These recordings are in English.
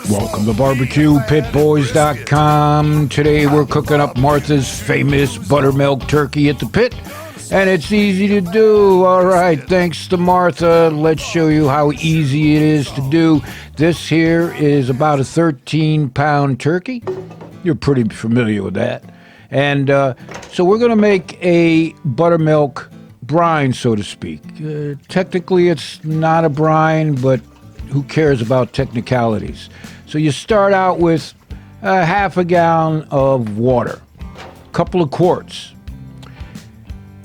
Welcome to BBQPitBoys.com. Today we're cooking up Martha's famous buttermilk turkey at the pit, and it's easy to do. All right, thanks to Martha. Let's show you how easy it is to do. This here is about a 13-pound turkey. You're pretty familiar with that. And so we're going to make a buttermilk brine, so to speak. Technically, it's not a brine, but who cares about technicalities? So you start out with a half a gallon of water, a couple of quarts.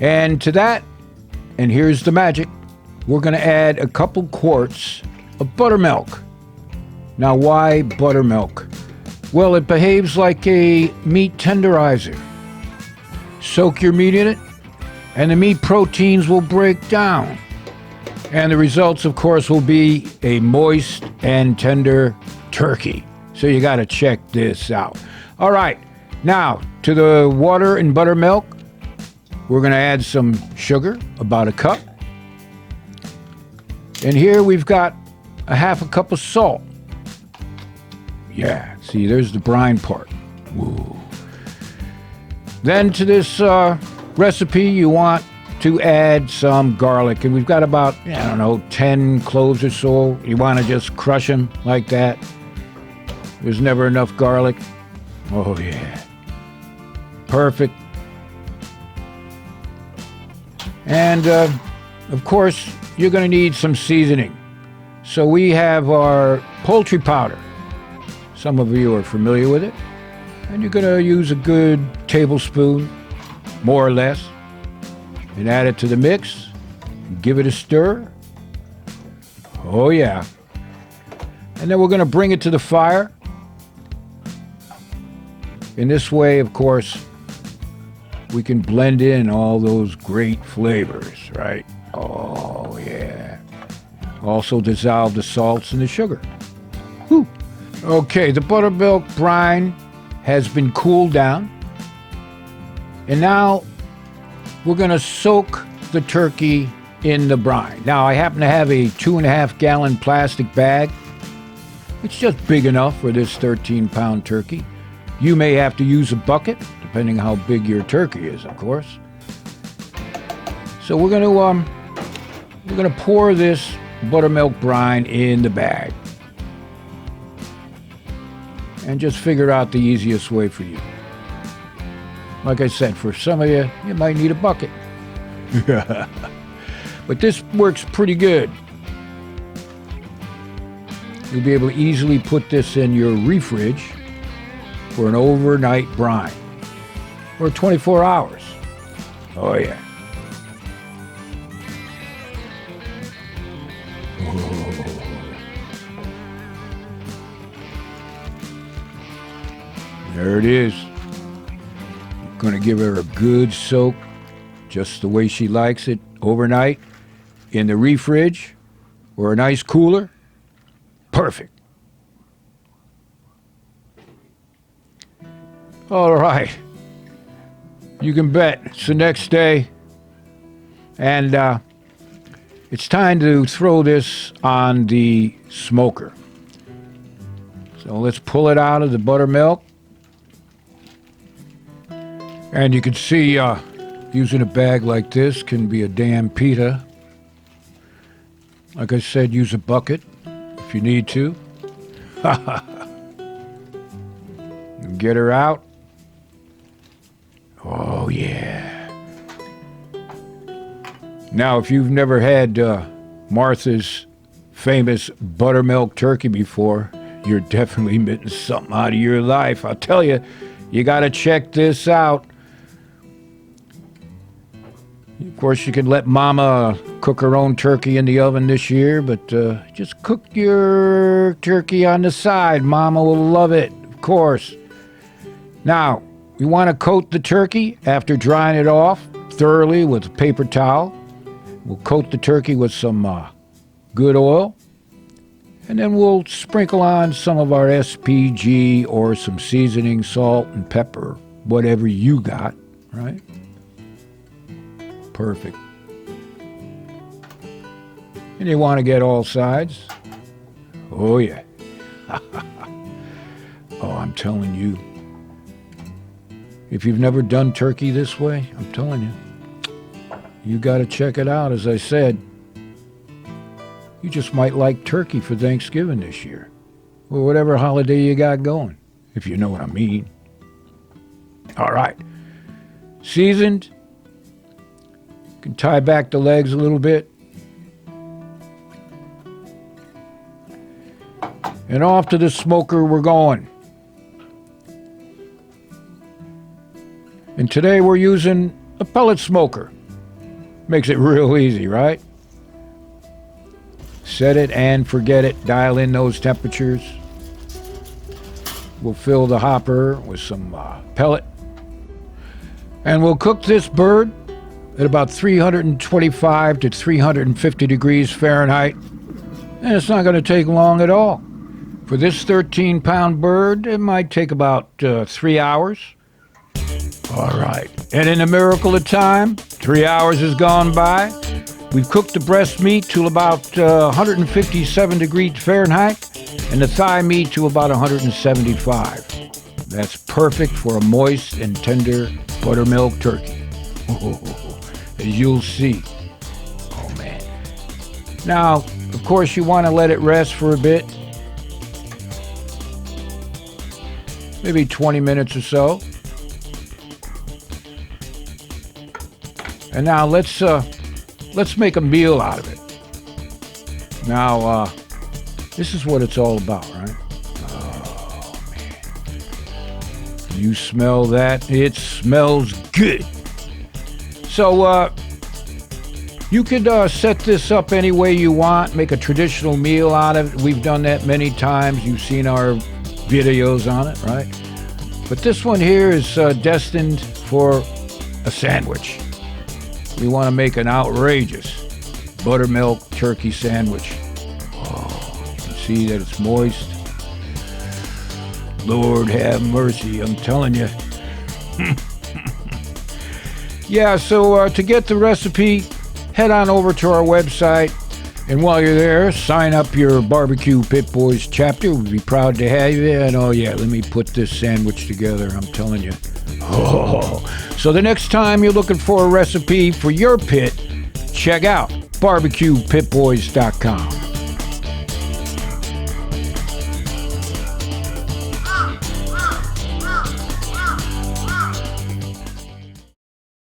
And to that, and here's the magic, we're going to add a couple quarts of buttermilk. Now, why buttermilk? Well, it behaves like a meat tenderizer. Soak your meat in it, and the meat proteins will break down. And the results, of course, will be a moist and tender turkey. So you got to check this out. All right, now to the water and buttermilk, we're going to add some sugar, about a cup. And here we've got a half a cup of salt. Yeah, see, there's the brine part. Woo. Then to this recipe, you want to add some garlic. And we've got about, 10 cloves or so. You want to just crush them like that. There's never enough garlic. Oh, yeah. Perfect. And, of course, you're going to need some seasoning. So we have our poultry powder. Some of you are familiar with it. And you're going to use a good tablespoon, more or less, and add it to the mix. Give it a stir. Oh, yeah. And then we're going to bring it to the fire. In this way, of course, we can blend in all those great flavors, right? Oh, yeah. Also dissolve the salts and the sugar. Whew. Okay, the buttermilk brine has been cooled down. And now we're going to soak the turkey in the brine. Now, I happen to have a 2.5-gallon plastic bag. It's just big enough for this 13-pound turkey. You may have to use a bucket, depending how big your turkey is, of course. So we're going to pour this buttermilk brine in the bag. And just figure out the easiest way for you. Like I said, for some of you, you might need a bucket. But this works pretty good. You'll be able to easily put this in your refrige for an overnight brine. Or 24 hours. Oh, yeah. Oh. There it is. Going to give her a good soak, just the way she likes it, overnight, in the refrige or a nice cooler. Perfect. All right. You can bet it's the next day, and it's time to throw this on the smoker. So let's pull it out of the buttermilk. And you can see using a bag like this can be a damn pita. Like I said, use a bucket if you need to. Get her out. Oh, yeah. Now, if you've never had Martha's famous buttermilk turkey before, you're definitely missing something out of your life. I'll tell you, you got to check this out. Of course, you can let Mama cook her own turkey in the oven this year, but just cook your turkey on the side. Mama will love it, of course. Now, we want to coat the turkey after drying it off thoroughly with a paper towel. We'll coat the turkey with some good oil, and then we'll sprinkle on some of our SPG or some seasoning, salt and pepper, whatever you got, right? Perfect. And you want to get all sides. Oh, yeah. Oh, I'm telling you. If you've never done turkey this way, I'm telling you, you got to check it out. As I said, you just might like turkey for Thanksgiving this year, or whatever holiday you got going, if you know what I mean. All right. Seasoned. You can tie back the legs a little bit. And off to the smoker we're going. And today we're using a pellet smoker. Makes it real easy, right? Set it and forget it. Dial in those temperatures. We'll fill the hopper with some pellet. And we'll cook this bird at about 325 to 350 degrees Fahrenheit. And it's not going to take long at all. For this 13-pound bird, it might take about 3 hours. All right. And in a miracle of time, 3 hours has gone by. We've cooked the breast meat to about 157 degrees Fahrenheit and the thigh meat to about 175. That's perfect for a moist and tender buttermilk turkey. As you'll see. Oh, man. Now, of course, you want to let it rest for a bit. Maybe 20 minutes or so. And now let's make a meal out of it. Now, this is what it's all about, right? Oh, man. You smell that? It smells good. So, you could set this up any way you want, make a traditional meal out of it. We've done that many times. You've seen our videos on it, right? But this one here is destined for a sandwich. We want to make an outrageous buttermilk turkey sandwich. Oh, you can see that it's moist. Lord have mercy, I'm telling you. Yeah, so to get the recipe, head on over to our website. And while you're there, sign up your BBQ Pit Boys chapter. We'd be proud to have you. And oh yeah, let me put this sandwich together, I'm telling you. Oh, so the next time you're looking for a recipe for your pit, check out BBQPitBoys.com.